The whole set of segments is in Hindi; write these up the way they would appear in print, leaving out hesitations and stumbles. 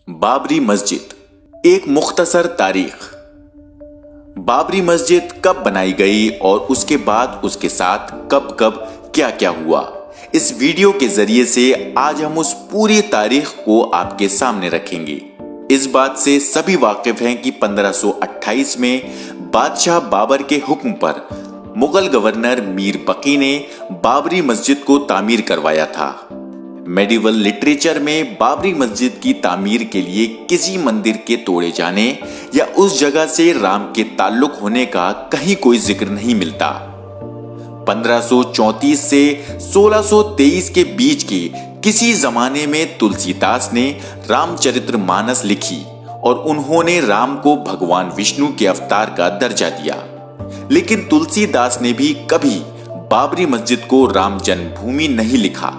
बाबरी मस्जिद एक मुख्तसर तारीख। बाबरी मस्जिद कब बनाई गई और उसके बाद उसके साथ कब कब क्या क्या हुआ, इस वीडियो के जरिए से आज हम उस पूरी तारीख को आपके सामने रखेंगे। इस बात से सभी वाकिफ हैं कि 1528 में बादशाह बाबर के हुक्म पर मुगल गवर्नर मीर बकी ने बाबरी मस्जिद को तामीर करवाया था। मेडिवल लिटरेचर में बाबरी मस्जिद की तामीर के लिए किसी मंदिर के तोड़े जाने या उस जगह से राम के ताल्लुक होने का कहीं कोई जिक्र नहीं मिलता। 1534 से 1623 के बीच के किसी जमाने में तुलसीदास ने रामचरितमानस लिखी और उन्होंने राम को भगवान विष्णु के अवतार का दर्जा दिया। लेकिन तुलसीदास ने भी कभी बाबरी मस्जिद को राम जन्मभूमि नहीं लिखा।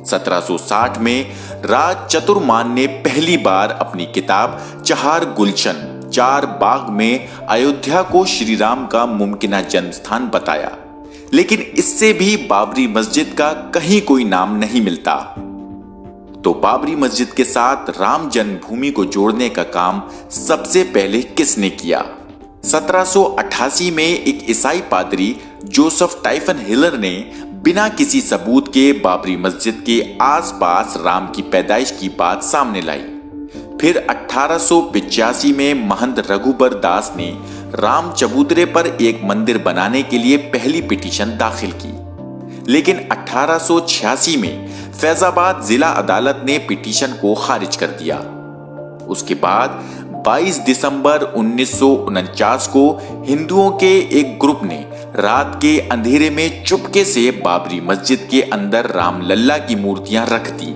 1760 में राज चतुर्मान ने पहली बार अपनी किताब चहार गुलशन चार बाग में अयोध्या को श्री राम का मुमकिना जन्म स्थान बताया, लेकिन इससे भी बाबरी मस्जिद का कहीं कोई नाम नहीं मिलता। तो बाबरी मस्जिद के साथ राम जन्मभूमि को जोड़ने का काम सबसे पहले किसने किया? 1788 में एक ईसाई पादरी जोसेफ टाइफन हिलर ने बिना किसी सबूत के बाबरी मस्जिद के आसपास राम की पैदाइश की बात सामने लाई। फिर 1885 में महंत रघुबर दास ने राम चबूतरे पर एक मंदिर बनाने के लिए पहली पिटीशन दाखिल की, लेकिन 1886 में फैजाबाद जिला अदालत ने पिटीशन को खारिज कर दिया। उसके बाद 22 दिसंबर 1949 को हिंदुओं के एक ग्रुप ने रात के अंधेरे में चुपके से बाबरी मस्जिद के अंदर रामलल्ला की मूर्तियां रख दी।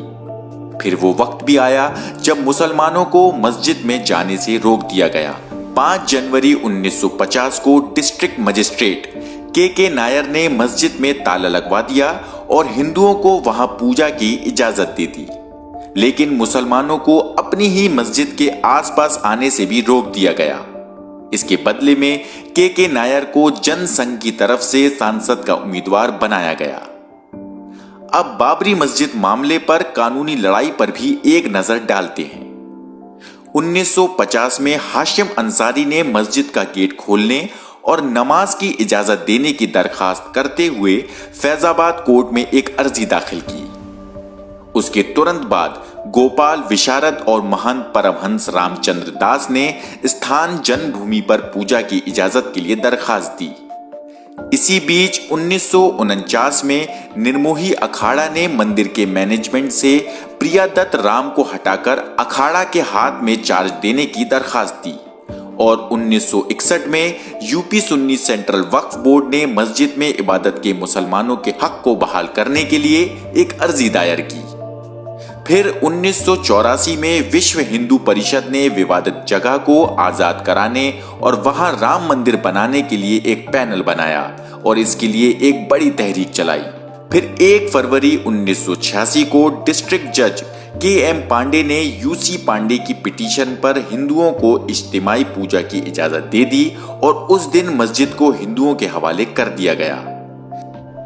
फिर वो वक्त भी आया जब मुसलमानों को मस्जिद में जाने से रोक दिया गया। 5 जनवरी 1950 को डिस्ट्रिक्ट मजिस्ट्रेट के नायर ने मस्जिद में ताला लगवा दिया और हिंदुओं को वहां पूजा की इजाजत दे दी, लेकिन मुसलमानों को अपनी ही मस्जिद के आसपास आने से भी रोक दिया गया। इसके बदले में के नायर को जनसंघ की तरफ से सांसद का उम्मीदवार बनाया गया। अब बाबरी मस्जिद मामले पर कानूनी लड़ाई पर भी एक नजर डालते हैं। 1950 में हाशिम अंसारी ने मस्जिद का गेट खोलने और नमाज की इजाजत देने की दरखास्त करते हुए फैजाबाद कोर्ट में एक अर्जी दाखिल की। उसके तुरंत बाद गोपाल विशारद और महंत परमहंस रामचंद्र दास ने स्थान जन्मभूमि पर पूजा की इजाजत के लिए दरखास्त दी। इसी बीच 1949 में निर्मोही अखाड़ा ने मंदिर के मैनेजमेंट से प्रिया दत्त राम को हटाकर अखाड़ा के हाथ में चार्ज देने की दरखास्त दी और 1961 में यूपी सुन्नी सेंट्रल वक्फ बोर्ड ने मस्जिद में इबादत के मुसलमानों के हक को बहाल करने के लिए एक अर्जी दायर की। फिर 1984 में विश्व हिंदू परिषद ने विवादित जगह को आजाद कराने और वहां राम मंदिर बनाने के लिए एक पैनल बनाया और इसके लिए एक बड़ी तहरीक चलाई। फिर 1 फरवरी 1986 को डिस्ट्रिक्ट जज के.एम. पांडे ने यूसी पांडे की पिटीशन पर हिंदुओं को इज्तिमाई पूजा की इजाजत दे दी और उस दिन मस्जिद को हिंदुओं के हवाले कर दिया गया।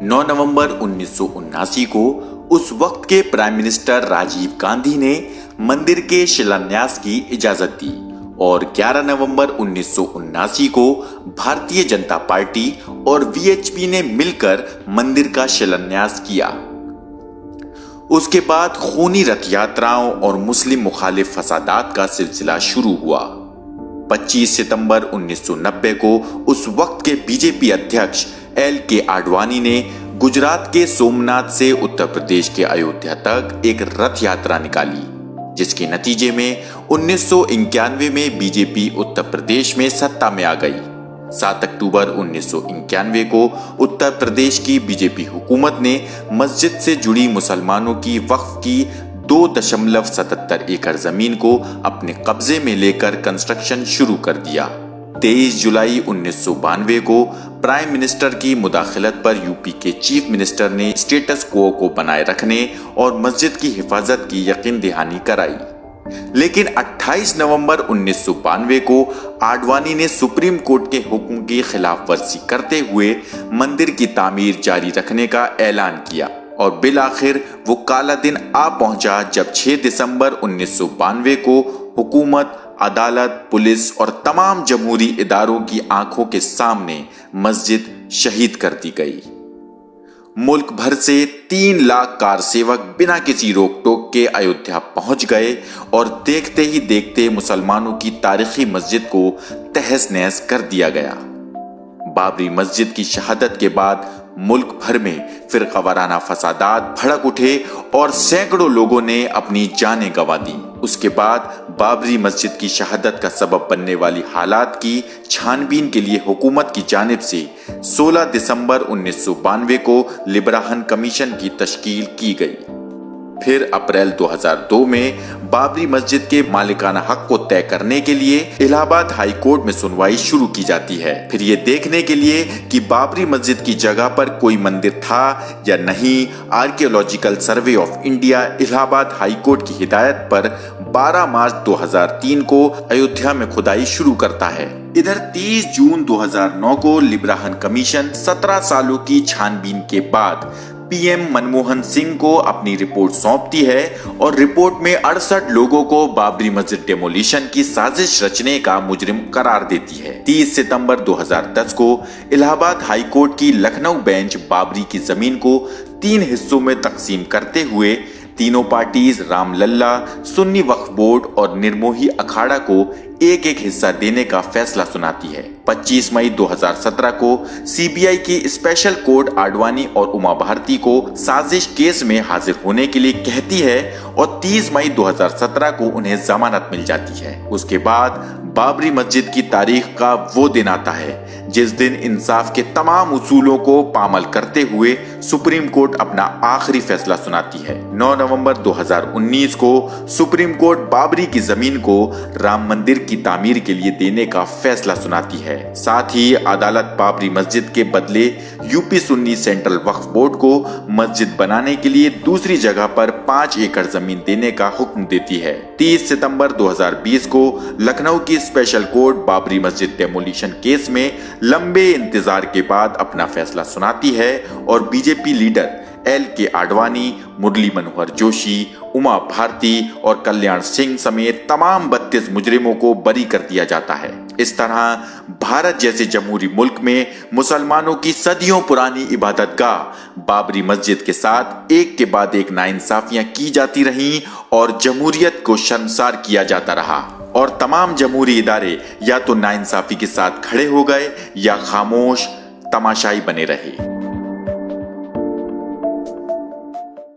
9 नवंबर 1979 को उस वक्त के प्राइम मिनिस्टर राजीव गांधी ने मंदिर के शिलान्यास की इजाजत दी और 11 नवंबर 1979 को भारतीय जनता पार्टी और वीएचपी ने मिलकर मंदिर का शिलान्यास किया। उसके बाद खूनी रथ यात्राओं और मुस्लिम मुखालिफ फसादात का सिलसिला शुरू हुआ। 25 सितंबर 1990 को उस वक्त के बीजेपी अध्यक्ष एल.के. आडवाणी ने गुजरात के सोमनाथ से उत्तर प्रदेश के अयोध्या तक एक रथ यात्रा निकाली, जिसके नतीजे में 1991 में बीजेपी उत्तर प्रदेश में सत्ता में आ गई। 7 अक्टूबर 1991 को उत्तर प्रदेश की बीजेपी हुकूमत ने मस्जिद से जुड़ी मुसलमानों की वक्फ की 2.77 एकड़ जमीन को अपने कब्जे में लेकर कंस्ट्रक्शन शुरू कर दिया। 23 जुलाई 1992 को प्राइम मिनिस्टर की मुदाखलत पर यूपी के चीफ मिनिस्टर ने स्टेटस क्वो को बनाए रखने और मस्जिद की हिफाजत की यकीन दहानी कराई, लेकिन 28 नवंबर 1992 को आडवाणी ने सुप्रीम कोर्ट के हुक्म की खिलाफ वर्जी करते हुए मंदिर की तामीर जारी रखने का ऐलान किया और बिल आखिर वो काला दिन आ पहुंचा जब 6 दिसंबर 1992 को हुकूमत, अदालत, पुलिस और तमाम जमहूरी इदारों की आंखों के सामने मस्जिद शहीद कर दी गई। मुल्क भर से 3 लाख कार सेवक बिना किसी रोक टोक के अयोध्या पहुंच गए और देखते ही देखते मुसलमानों की तारीखी मस्जिद को तहस नहस कर दिया गया। बाबरी मस्जिद की शहादत के बाद मुल्क भर में फिरकावाराना फसादात भड़क उठे और सैकड़ों लोगों ने अपनी जानें गंवा दी। उसके बाद बाबरी मस्जिद की शहादत का सबब बनने वाली हालात की छानबीन के लिए हुकूमत की जानिब से 16 दिसंबर 1992 को लिब्राहन कमीशन की तश्कील की गई। फिर अप्रैल 2002 में बाबरी मस्जिद के मालिकाना हक को तय करने के लिए इलाहाबाद हाई कोर्ट में सुनवाई शुरू की जाती है। फिर ये देखने के लिए कि बाबरी मस्जिद की जगह पर कोई मंदिर था या नहीं, archaeological survey of India Allahabad high court की हिदायत पर 12 मार्च 2003 को अयोध्या में खुदाई शुरू करता है। इधर 30 जून 2009 को लिब्राहन कमीशन 17 सालों की छानबीन के बाद पीएम मनमोहन सिंह को अपनी रिपोर्ट सौंपती है और रिपोर्ट में 68 लोगों को बाबरी मस्जिद डेमोलिशन की साजिश रचने का मुजरिम करार देती है। 30 सितंबर 2010 को इलाहाबाद हाई कोर्ट की लखनऊ बेंच बाबरी की जमीन को 3 हिस्सों में तकसीम करते हुए तीनों पार्टीज रामलल्ला, सुन्नी वक्फ बोर्ड और निर्मोही अखाड़ा को एक एक हिस्सा देने का फैसला सुनाती है। 25 मई 2017 को सीबीआई की स्पेशल कोर्ट आडवाणी और उमा भारती को साजिश केस में हाजिर होने के लिए कहती है और 30 मई 2017 को उन्हें जमानत मिल जाती है। उसके बाद बाबरी मस्जिद की तारीख का वो दिन आता है जिस दिन इंसाफ के तमाम उसूलों को पामाल करते हुए सुप्रीम कोर्ट अपना आखिरी फैसला सुनाती है। 9 नवंबर 2019 को सुप्रीम कोर्ट बाबरी की जमीन को राम मंदिर की तामीर के लिए देने का फैसला सुनाती है। साथ ही अदालत बाबरी मस्जिद के बदले यूपी सुन्नी सेंट्रल वक्फ बोर्ड को मस्जिद बनाने के लिए दूसरी जगह पर 5 एकड़ जमीन देने का हुक्म देती है। 30 सितंबर 2020 को लखनऊ की स्पेशल कोर्ट बाबरी मस्जिद डेमोलिशन केस में लंबे इंतजार के बाद अपना फैसला सुनाती है और BJP leader LK Advani, Murli Manohar Joshi, Uma Bharti और कल्याण सिंह समेत तमाम 32 मुजरिमों को बरी कर दिया जाता है। इस तरह भारत जैसे जमहूरी मुल्क में मुसलमानों की सदियों पुरानी इबादतगाह बाबरी मस्जिद के साथ एक के बाद एक नाइंसाफियां की जाती रहीं और जमहूरियत को शर्मसार किया जाता रहा और तमाम जमहूरी इदारे या तो नाइंसाफी के साथ खड़े हो गए या खामोश तमाशाई बने रहे।